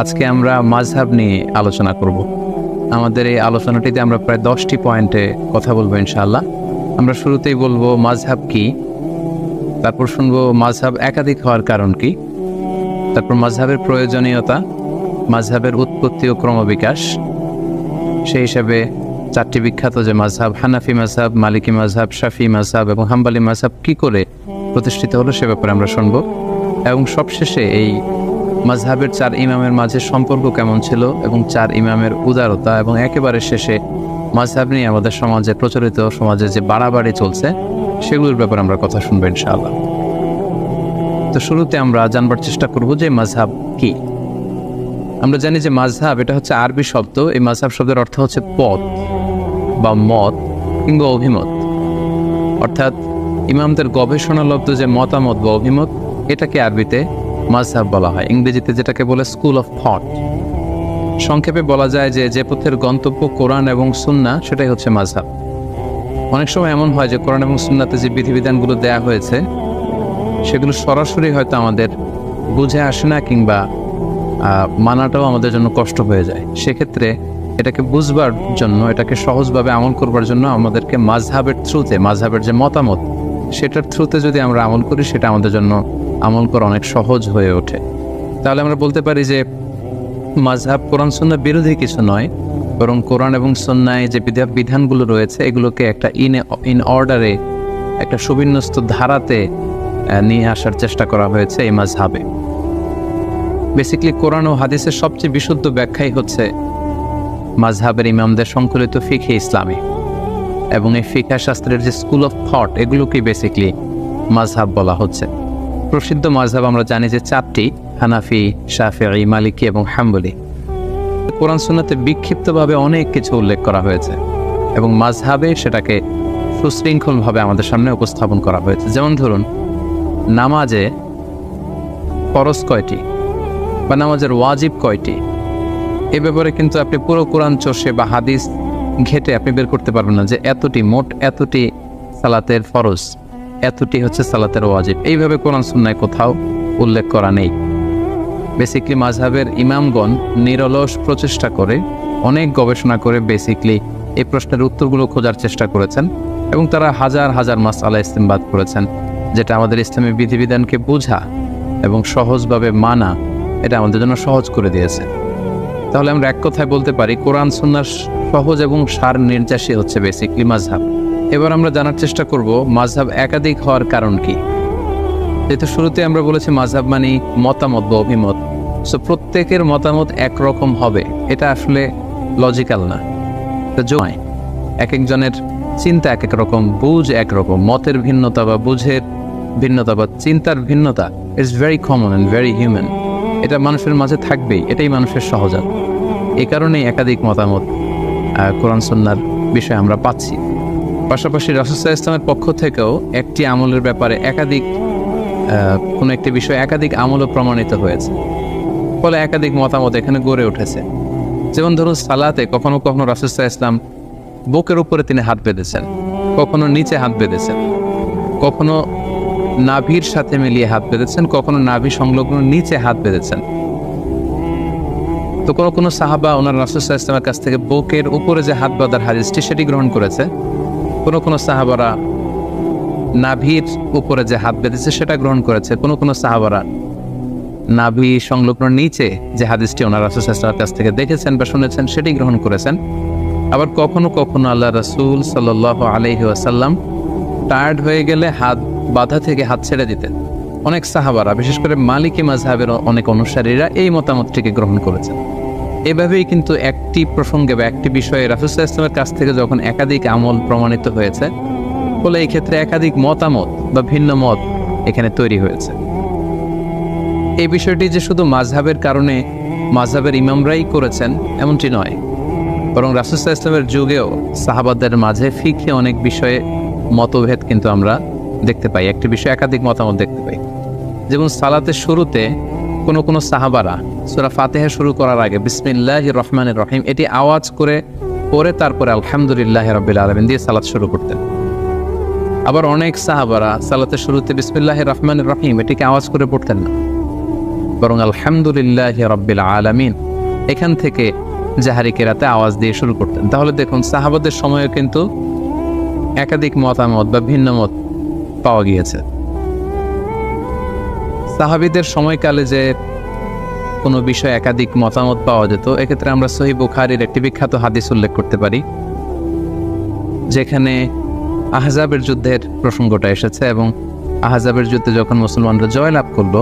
আজকে আমরা মাযহাব নিয়ে আলোচনা করব। আমাদের এই আলোচনাটিতে আমরা প্রায় 10টি পয়েন্টে কথা বলবো ইনশাআল্লাহ। আমরা শুরুতেই বলবো মাযহাব কি, তারপর শুনবো মাযহাব একাধিক হওয়ার কারণ কি, তারপর মাযহাবের প্রয়োজনীয়তা, মাযহাবের উৎপত্তি ও ক্রমবিকাশ, সেই হিসাবে 4টি বিখ্যাত যে মাযহাব হানাফি মাযহাব, মালিকি মাযহাব, শাফি মাযহাব এবং হাম্বলি মাযহাব কি করে প্রতিষ্ঠিত হলো সে ব্যাপারে আমরা শুনব। এবং সবশেষে এই মাযহাবের 4 ইমামের মাঝে সম্পর্ক কেমন ছিল এবং 4 ইমামের উদারতা, এবং একেবারে শেষে মাযহাব নিয়ে আমাদের সমাজে প্রচলিত সমাজে যে বাড়াবাড়ি চলছে সেগুলোর ব্যাপারে আমরা কথা শুনবো ইনশাআল্লাহ। তো শুরুতে আমরা জানবার চেষ্টা করব যে মাযহাব কি। আমরা জানি যে মাযহাব এটা হচ্ছে আরবি শব্দ। এই মাযহাব শব্দের অর্থ হচ্ছে পথ বা মত কিংবা অভিমত, অর্থাৎ ইমামদের গবেষণালব্ধ যে মতামত বা অভিমত, এটাকে আরবিতে মাযহাব বলা হয়। ইংরেজিতে যেটাকে বলে স্কুল অফ থট। সংক্ষেপে বলা যায় যে যে পথের গন্তব্য কোরআন এবং সুন্নাহ সেটাই হচ্ছে মাযহাব। অনেক সময় এমন হয় যে কোরআন এবং সুন্নাতে যে বিধিবিধানগুলো দেয়া হয়েছে সেগুলো সরাসরি হয়তো আমাদের বুঝে আসে না, কিংবা মানাটাও আমাদের জন্য কষ্ট হয়ে যায়। সেক্ষেত্রে এটাকে বুঝবার জন্য, এটাকে সহজভাবে আমল করবার জন্য আমাদেরকে মাযহাবের থ্রুতে, মাযহাবের যে মতামত সেটার থ্রুতে যদি আমরা আমল করি সেটা আমাদের জন্য আমল করা অনেক সহজ হয়ে ওঠে। তাহলে আমরা বলতে পারি যে মাযহাব কোরআন সুন্নাহ বিরোধী কিছু নয়, বরং কোরআন এবং সুন্নায় যে বিধানগুলো রয়েছে এগুলোকে একটা ইন অর্ডারে, একটা সুবিন্যস্ত ধারাতে নিয়ে আসার চেষ্টা করা হয়েছে এই মাযহাবে। বেসিক্যালি কোরআন ও হাদিসের সবচেয়ে বিশুদ্ধ ব্যাখ্যাই হচ্ছে মাযহাবের ইমামদের সংকলিত ফিকহে ইসলামী, এবং এই ফিকহ শাস্ত্রের যে স্কুল অফ থট এগুলোকেই বেসিক্যালি মাযহাব বলা হচ্ছে। প্রসিদ্ধ মাযহাব আমরা জানি যে 4টি, হানাফি, শাফিঈ, মালিকি এবং হাম্বলি। কোরআন সুন্নাতে বিক্ষিপ্তভাবে অনেক কিছু উল্লেখ করা হয়েছে এবং মাযহাবে সেটাকে সুশৃঙ্খলভাবে আমাদের সামনে উপস্থাপন করা হয়েছে। যেমন ধরুন, নামাজে ফরজ কয়টি বা নামাজের ওয়াজিব কয়টি, এ ব্যাপারে কিন্তু আপনি পুরো কোরআন চষে বা হাদিস ঘেটে আপনি বের করতে পারবেন না যে এতটি, মোট এতটি সালাতের ফরজ, এতটি হচ্ছে সালাতের ওয়াজিব। এইভাবে কোরআন সুন্নায় কোথাও উল্লেখ করা নেই। বেসিক্যালি মাযহাবের ইমামগণ নিরলস প্রচেষ্টা করে, অনেক গবেষণা করে বেসিক্যালি এই প্রশ্নের উত্তরগুলো খোঁজার চেষ্টা করেছেন, এবং তারা হাজার হাজার মাসআলা ইস্তেমবাদ করেছেন, যেটা আমাদের ইসলামী বিধিবিধানকে বোঝা এবং সহজভাবে মানা এটা আমাদের জন্য সহজ করে দিয়েছে। তাহলে আমরা এক কথায় বলতে পারি কোরআন সুন্নাহর সহজ এবং সার নির্যাসী হচ্ছে বেসিক্যালি মাযহাব। এবার আমরা জানার চেষ্টা করব মাযহাব একাধিক হওয়ার কারণ কি। যেহেতু শুরুতে আমরা বলেছি মাযহাব মানে মতামত বা অভিমত, সো প্রত্যেকের মতামত একরকম হবে এটা আসলে লজিক্যাল না। এক একজনের চিন্তা এক এক রকম, বুঝ একরকম, মতের ভিন্নতা বা বুঝের ভিন্নতা বা চিন্তার ভিন্নতা it's very common and very human. এটা মানুষের মাঝে থাকবেই, এটাই মানুষের সহজাত। এই কারণেই একাধিক মতামত কোরআন সুন্নাহর বিষয়ে আমরা পাচ্ছি। পাশাপাশি রাসূল সাল্লাল্লাহু আলাইহি ওয়াসাল্লামের পক্ষ থেকেও একটি আমলের ব্যাপারে একাধিক, কোনো একটি বিষয় একাধিক আমলও প্রমাণিত হয়েছে, ফলে একাধিক মতামত এখানে গড়ে উঠেছে। যেমন ধরুন, সালাতে কখনো কখনো রাসূল সাল্লাল্লাহু আলাইহি ওয়াসাল্লাম বুকের উপরে তিনি হাত বেঁধেছেন, কখনো নিচে হাত বেঁধেছেন, কখনো নাভির সাথে মিলিয়ে হাত বেঁধেছেন, কখনো নাভি সংলগ্ন নিচে হাত বেঁধেছেন। তো কোনো কোনো সাহাবা ওনার রাসূল সাল্লাল্লাহু আলাইহি ওয়াসাল্লামের কাছ থেকে বুকের উপরে যে হাত বাঁধার হাদিসটি সেটি গ্রহণ করেছে। কোনো কোনো সাহাবারা নাভির উপরে যে হাত বেঁধেছে সেটা গ্রহণ করেছে। কোনো কোনো সাহাবারা নাভি সংলগ্ন নিচে যে হাদিসটি ওনার রাসূল সাল্লাল্লাহু আলাইহি ওয়াসাল্লামের কাছ থেকে দেখেছেন বা শুনেছেন সেটি গ্রহণ করেছেন। আবার কখনো কখনো আল্লাহ রাসূল সাল্লাল্লাহু আলাইহি ওয়াসাল্লাম টায়ার্ড হয়ে গেলে হাত বাঁধা থেকে হাত ছেড়ে দিতেন। অনেক সাহাবারা, বিশেষ করে মালিকি মাযহাবের অনেক অনুসারীরা এই মতামতটিকে গ্রহণ করেছেন। এভাবেই কিন্তু একটি প্রসঙ্গে বা একটি বিষয়ে রাসূল সাল্লাল্লাহু আলাইহি ওয়াসাল্লামের কাছ থেকে যখন একাধিক আমল প্রমাণিত হয়েছে, ফলে এই ক্ষেত্রে একাধিক মতামত বা ভিন্ন মত এখানে তৈরি হয়েছে। এই বিষয়টি যে শুধু মাযহাবের কারণে মাযহাবের ইমামরাই করেছেন এমনটি নয়, বরং রাসূল সাল্লাল্লাহু আলাইহি ওয়াসাল্লামের যুগেও সাহাবাদের মাঝে ফিকহে অনেক বিষয়ে মতভেদ কিন্তু আমরা দেখতে পাই, একটি বিষয়ে একাধিক মতামত দেখতে পাই। যেমন সালাতের শুরুতে কোনো কোনো সাহাবারা সূরা ফাতিহা শুরু করার আগে বিসমিল্লাহির রহমানির রহিম এটি আওয়াজ করে পরে তারপরে আলহামদুলিল্লাহি রাব্বিল আলামিন দিয়ে সালাত শুরু করতেন। আবার অনেক সাহাবারা সালাতের শুরুতে বিসমিল্লাহির রহমানির রহিম এটিকে আওয়াজ করে পড়তেন না, বরং আলহামদুলিল্লাহি রাব্বিল আলামিন এখান থেকে জাহারি কেরাতে আওয়াজ দিয়ে শুরু করতেন। তাহলে দেখুন সাহাবাদের সময়ে কিন্তু একাধিক মতামত বা ভিন্ন মত পাওয়া গিয়েছে। সাহাবীদের সময়কালে যে কোনো বিষয়ে একাধিক মতামত পাওয়া যেত, এক্ষেত্রে আমরা সহিহ বুখারীর একটি বিখ্যাত হাদিস উল্লেখ করতে পারি, যেখানে আহজাবের যুদ্ধের প্রসঙ্গটা এসেছে এবং আহজাবের যুদ্ধে যখন মুসলমানরা জয়লাভ করলো,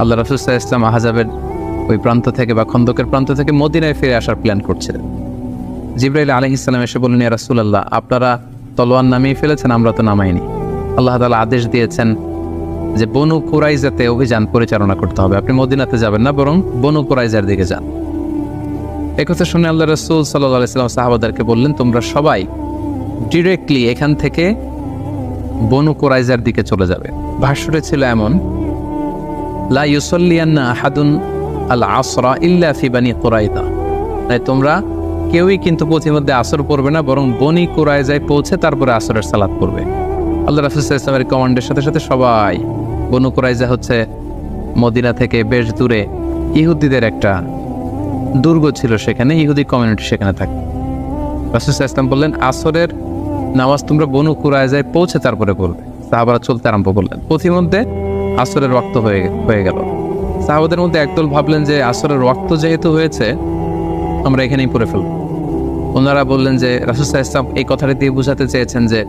আল্লাহ রাসূল সাল্লাল্লাহু আলাইহি ওয়াসাল্লাম আহজাবের ওই প্রান্ত থেকে বা খন্দকের প্রান্ত থেকে মদিনায় ফিরে আসার প্ল্যান করছিলেন। জিবরাইল আলাইহিস সালাম এসে বললেন, ইয়া রাসূলুল্লাহ, আপনারা তলোয়ার নামিয়ে ফেলেছেন, আমরা তো নামাইনি। আল্লাহ তাআলা আদেশ দিয়েছেন যে বনু কুরাইজাতে অভিযান পরিচালনা করতে হবে, আপনি মদিনাতে যাবেন না, বরং বনু কুরাইজার দিকে যান। এই কথা শুনে আল্লাহ রাসূল সাল্লাল্লাহু আলাইহি ওয়াসাল্লাম সাহাবাদেরকে বললেন, তোমরা সবাই ডিরেক্টলি এখান থেকে বনু কুরাইজার দিকে চলে যাবে। ভাষ্যটা ছিল এমন, লা ইউসাল্লিয়ান্না আহাদুন আল আসরা ইল্লা ফি বানি কুরাইজা, তাই তোমরা কেউই কিন্তু পথিমধ্যে আসর পড়বে না, বরং বনি কুরাইজায় পৌঁছে তারপরে আসরের সালাত পড়বে। আল্লাহ রাসূল সাল্লাল্লাহু আলাইহি ওয়াসাল্লামের কমান্ডের সাথে সাথে সবাই, বনু কুরাইজা হচ্ছে মদিনা থেকে বেশ দূরে, ইহুদিদের একটা দুর্গ ছিল, সেখানে ইহুদি কমিউনিটি সেখানে থাকে। রাসূল সাল্লাল্লাহু আলাইহি ওয়াসাল্লাম বললেন, আসরের নামাজ তোমরা বনু কুরাইজায় পৌঁছে তারপরে পড়বে। সাহাবারা চলতে আরম্ভ করলেন, পথিমধ্যে আসরের ওয়াক্ত হয়ে গেল। সাহাবাদের মধ্যে একদল ভাবলেন যে আসরের ওয়াক্ত যেহেতু হয়েছে, আমরা এখানেই পড়ে ফেলব। ওনারা বললেন যে রাসূল সাল্লাল্লাহু আলাইহি ওয়াসাল্লাম এই কথাটি দিয়ে বোঝাতে চেয়েছেন যে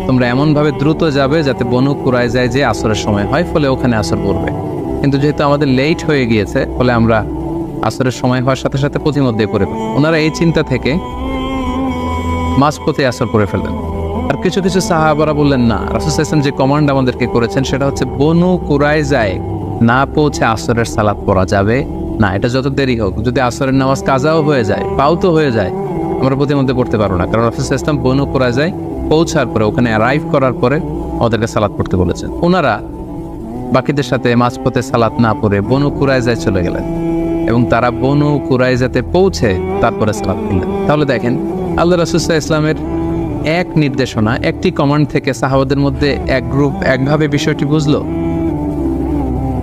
তোমরা এমনভাবে দ্রুত যাবে যাতে বনু কুরাইজায় যে আসরের সময় হয়, ফলে ওখানে আসর পড়বে। কিন্তু যেহেতু আমাদের লেট হয়ে গিয়েছে, ফলে আমরা আসরের সময় হওয়ার সাথে সাথে পথিমধ্যে পড়ে ফেলব। ওনারা এই চিন্তা থেকে মাঝপথে আসর পড়ে ফেললেন। আর কিছু কিছু সাহাবারা বললেন, না, রাসূল সাল্লাল্লাহু আলাইহি ওয়াসাল্লাম যে কমান্ড আমাদেরকে করেছেন সেটা হচ্ছে বনু কুরাইজায় না পৌঁছে আসরের সালাত পড়া যাবে না, এটা যত দেরি হোক, যদি আসরের নামাজ কাজাও হয়ে যায়, পাউতো হয়ে যায়, আমরা প্রতিমধ্যে পড়তে পারবো না, কারণ রাসূল সাল্লাল্লাহু আলাইহি ওয়াসাল্লাম বনু কুরাইজায় পৌঁছার পরে, ওখানে অ্যারাইভ করার পরে ওদেরকে সালাত পড়তে বলেছেন। ওনারা বাকিদের সাথে মাঝপথে সালাত না পড়ে বনু কুরাইজায় চলে গেলেন এবং তারা বনু কুরাইজাতে পৌঁছে তারপরে সালাত পড়লেন। তাহলে দেখেন, আল্লাহ রাসূল সাল্লাল্লাহু আলাইহি ওয়াসাল্লামের এক নির্দেশনা, একটি কমান্ড থেকে সাহাবাদের মধ্যে এক গ্রুপ একভাবে বিষয়টি বুঝলো,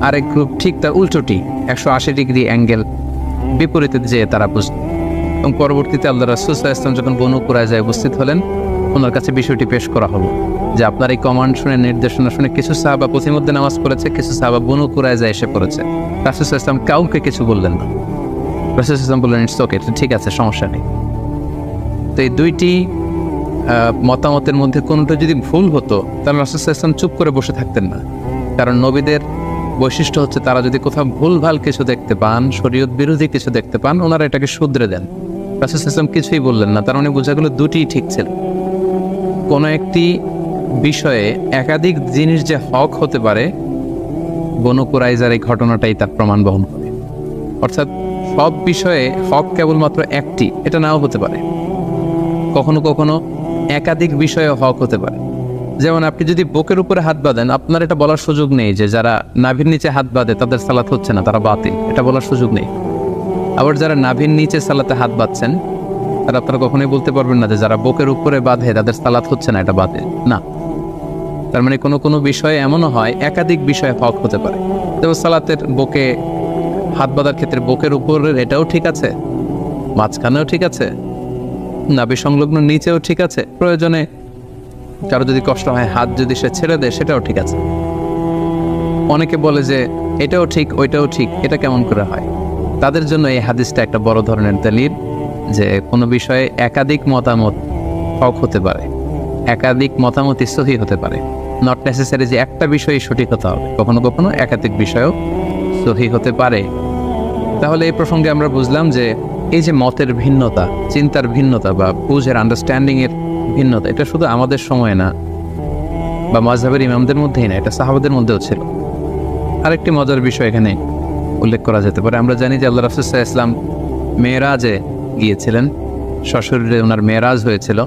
আরেক গ্রুপ ঠিক তার উল্টোটি 180 ডিগ্রি অ্যাঙ্গেল বিপরীতে যেয়ে তারা বুঝল। এবং পরবর্তীতে আল্লাহ রাসূল সাল্লাল্লাহু আলাইহি ওয়াসাল্লাম যখন বনু কুরাইজায় উপস্থিত হলেন, ওনার কাছে বিষয়টি পেশ করা হলো যে আপনার এই কমান্ড শুনে, নির্দেশনা শুনে কিছু সাহাবা পথিমধ্যে নামাজ পড়েছে, কিছু সাহাবা বনু কুরাইজায় এসে পড়েছে। রাসূল সাল্লাল্লাহু আলাইহি ওয়াসাল্লাম কাউকে কিছু বললেন না। রাসূল সাল্লাল্লাহু আলাইহি ওয়াসাল্লাম বললেন, ইটস ওকে, ঠিক আছে, সমস্যা নেই। তো এই দুইটি মতামতের মধ্যে কোনোটা যদি ভুল হতো, তাহলে রাসূল সাল্লাল্লাহু আলাইহি ওয়াসাল্লাম চুপ করে বসে থাকতেন না, কারণ নবীদের বৈশিষ্ট্য হচ্ছে তারা যদি কোথাও ভুলভাল কিছু দেখতে পান, শরীয়ত বিরোধী কিছু দেখতে পান, ওনারা এটাকে শুধরে দেন। রাসূল সাল্লাল্লাহু আলাইহি ওয়াসাল্লাম কিছুই বললেন না, তার মানে বোঝা গেল দুটিই ঠিক ছিল। কোনো একটি বিষয়ে একাধিক জিনিস যে হক হতে পারে, বনু কুরাইজার এই ঘটনাটাই তার প্রমাণ বহন করে। অর্থাৎ সব বিষয়ে হক কেবলমাত্র একটি, এটা নাও হতে পারে। কখনো কখনো একাধিক বিষয়ে হক হতে পারে। যেমন আপনি যদি বুকের উপরে হাত বাঁধেন, আপনার এটা বলার সুযোগ নেই যে যারা নাভির নিচে হাত বাঁধে তাদের সালাত হচ্ছে না, তারা বাতিল, এটা বলার সুযোগ নেই। আবার যারা নাভির নিচে সালাতে হাত বাঁধছেন, আর আপনারা কখনোই বলতে পারবেন না যে যারা বুকের উপরে বাঁধে তাদের সালাত হচ্ছে না, এটা বাতিল না। তার মানে কোনো কোনো বিষয়ে এমনও হয় একাধিক বিষয়ে হক হতে পারে। যেমন সালাতের বুকে হাত বাঁধার ক্ষেত্রে বুকের উপরের এটাও ঠিক আছে, মাঝখানেও ঠিক আছে, নাভি সংলগ্ন নিচেও ঠিক আছে, প্রয়োজনে কারো যদি কষ্ট হয় হাত যদি সে ছেড়ে দেয় সেটাও ঠিক আছে। অনেকে বলে যে এটাও ঠিক ওইটাও ঠিক, এটা কেমন করে হয়? তাদের জন্য এই হাদিসটা একটা বড় ধরনের দলিল যে কোনো বিষয়ে একাধিক মতামত হক হতে পারে, একাধিক মতামতই সহিহ হতে পারে। নট নেসেসারি যে একটা বিষয়ই সঠিক হতে হবে, কখনো কখনো একাধিক বিষয়ও সহিহ হতে পারে। তাহলে এই প্রসঙ্গে আমরা বুঝলাম যে এই যে মতের ভিন্নতা, চিন্তার ভিন্নতা বা বুঝের আন্ডারস্ট্যান্ডিংয়ের ভিন্নতা, এটা শুধু আমাদের সময় না বা মাযহাবের ইমামদের মধ্যেই না, এটা সাহাবাদের মধ্যেও ছিল। আরেকটি মজার বিষয় এখানে উল্লেখ করা যেতে পারে। আমরা জানি যে আল্লাহ রাসূল সাল্লাল্লাহু আলাইহি ওয়াসাল্লাম মেরাজে গিয়েছিলেন, সশরীরে ওনার মেরাজ হয়েছিল।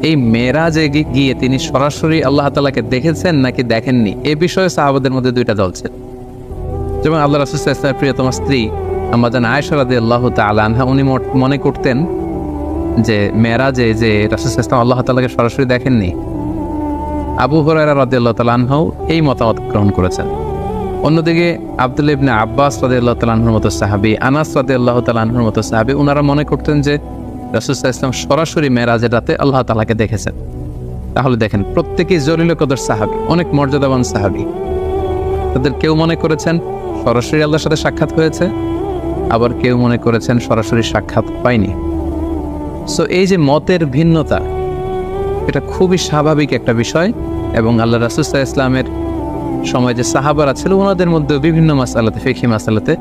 এই মেরাজে গিয়ে তিনি সরাসরি আল্লাহ তাআলাকে দেখেছেন নাকি দেখেননি, এই বিষয়ে সাহাবাদের মধ্যে দুইটা দল ছিল। যেমন আল্লাহ রাসূল সাল্লাল্লাহু আলাইহি ওয়াসাল্লামের প্রিয়তমা স্ত্রী আম্মা জান আয়েশা রাদিয়াল্লাহু তাআলা আনহা, উনি মনে করতেন যে মেরাজে যে রাসূল সাল্লাল্লাহু আলাইহি ওয়াসাল্লাম আল্লাহ তাআলাকে সরাসরি দেখেননি। আবু হুরায়রা রাদিয়াল্লাহু তাআলা আনহু এই মতামত গ্রহণ করেছেন। অন্যদিকে আব্দুল্লাহ ইবনে আব্বাস রাদিয়াল্লাহু তাআলা আনহুর মতো সাহাবী, আনাস রাদিয়াল্লাহু তাআলা আনহুর মতো সাহাবী, ওনারা মনে করতেন যে রাসূল সাল্লাল্লাহু আলাইহি ওয়াসাল্লাম সরাসরি মেরাজের রাতে আল্লাহ তাআলাকে দেখেছেন। তাহলে দেখেন, প্রত্যেকেই জলিল কদর সাহাবী, অনেক মর্যাদাবান সাহাবী। তাদের কেউ মনে করেছেন সরাসরি আল্লাহর সাথে সাক্ষাৎ হয়েছে, আবার কেউ মনে করেছেন সরাসরি সাক্ষাৎ পায়নি। সো এই যে মতের ভিন্নতা, এটা খুবই স্বাভাবিক একটা বিষয়। এবং আল্লাহ রাসূল সাল্লাল্লাহু আলাইহি ওয়াসাল্লামের সময় যে সাহাবারা ছিল, ওনাদের মধ্যে বিভিন্ন মাসালাতে, ফিকহি মাসালাতে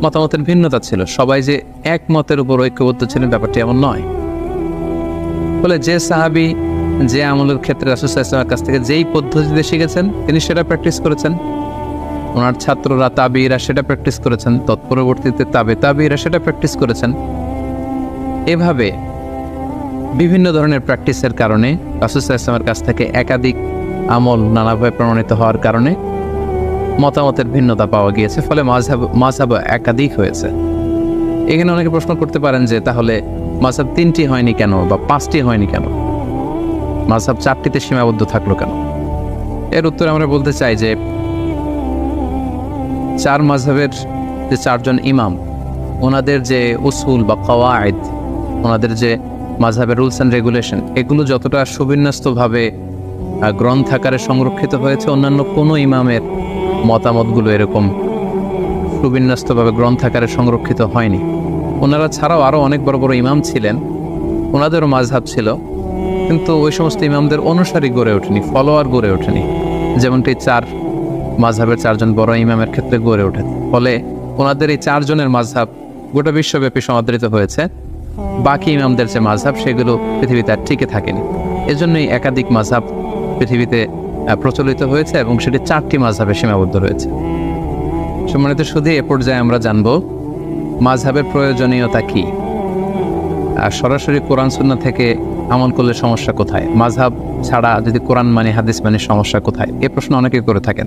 মতামতের ভিন্নতা ছিল। সবাই যে এক মতের উপর ঐক্যবদ্ধ ছিলেন ব্যাপারটি এমন নয়। ফলে যে সাহাবী যে আমলের ক্ষেত্রে রাসূল সাল্লাল্লাহু আলাইহি ওয়াসাল্লামের কাছ থেকে যেই পদ্ধতিতে শিখেছেন, তিনি সেটা প্র্যাকটিস করেছেন। ওনার ছাত্ররা তাবিঈরা সেটা প্র্যাকটিস করেছেন, তৎপরবর্তীতে তাবিঈরা সেটা প্র্যাকটিস করেছেন। এভাবে বিভিন্ন ধরনের প্র্যাকটিসের কারণে রাসূল সাল্লাল্লাহু আলাইহি ওয়াসাল্লামের কাছ থেকে একাধিক আমল নানাভাবে প্রমাণিত হওয়ার কারণে মতামতের ভিন্নতা পাওয়া গিয়েছে। ফলে মাযহাব একাধিক হয়েছে। এখানে অনেকে প্রশ্ন করতে পারেন যে তাহলে মাযহাব 3টি হয়নি কেন, বা 5টি হয়নি কেন, মাযহাব 4টিতে সীমাবদ্ধ থাকলো কেন? এর উত্তরে আমরা বলতে চাই যে 4 মাযহাবের যে 4 জন ইমাম, ওনাদের যে উসুল বা কওয়ায়েদ, ওনাদের যে মাযহাবের রুলস অ্যান্ড রেগুলেশন, এগুলো যতটা সুবিন্যস্তভাবে গ্রন্থাকারে সংরক্ষিত হয়েছে, অন্যান্য কোনো ইমামের মতামতগুলো এরকম সুবিন্যস্তভাবে গ্রন্থাকারে সংরক্ষিত হয়নি। ওনারা ছাড়াও আরও অনেক বড় বড় ইমাম ছিলেন, ওনাদেরও মাযহাব ছিল, কিন্তু ওই সমস্ত ইমামদের অনুসারী গড়ে ওঠেনি, ফলোয়ার গড়ে ওঠেনি, যেমনটি 4 মাযহাবের 4 জন বড় ইমামের ক্ষেত্রে গড়ে ওঠেছে। ফলে ওনাদের এই 4 জনের মাযহাব গোটা বিশ্বব্যাপী সমাদৃত হয়েছে। বাকি ইমামদের যে মাযহাব, সেগুলো পৃথিবীতে আর টিকে থাকেনি। এজন্যই একাধিক মাযহাব পৃথিবীতে প্রচলিত হয়েছে এবং সেটি 4টি মাযহাবে সীমাবদ্ধ রয়েছে। সম্মানিত শুধু এ পর্যায়ে আমরা জানব মাযহাবের প্রয়োজনীয়তা কি, আর সরাসরি কোরআন সুন্নাহ থেকে আমল করলে সমস্যা কোথায়, মাযহাব ছাড়া যদি কোরআন মানি হাদিস মানি সমস্যা কোথায়, এ প্রশ্ন অনেকে করে থাকেন।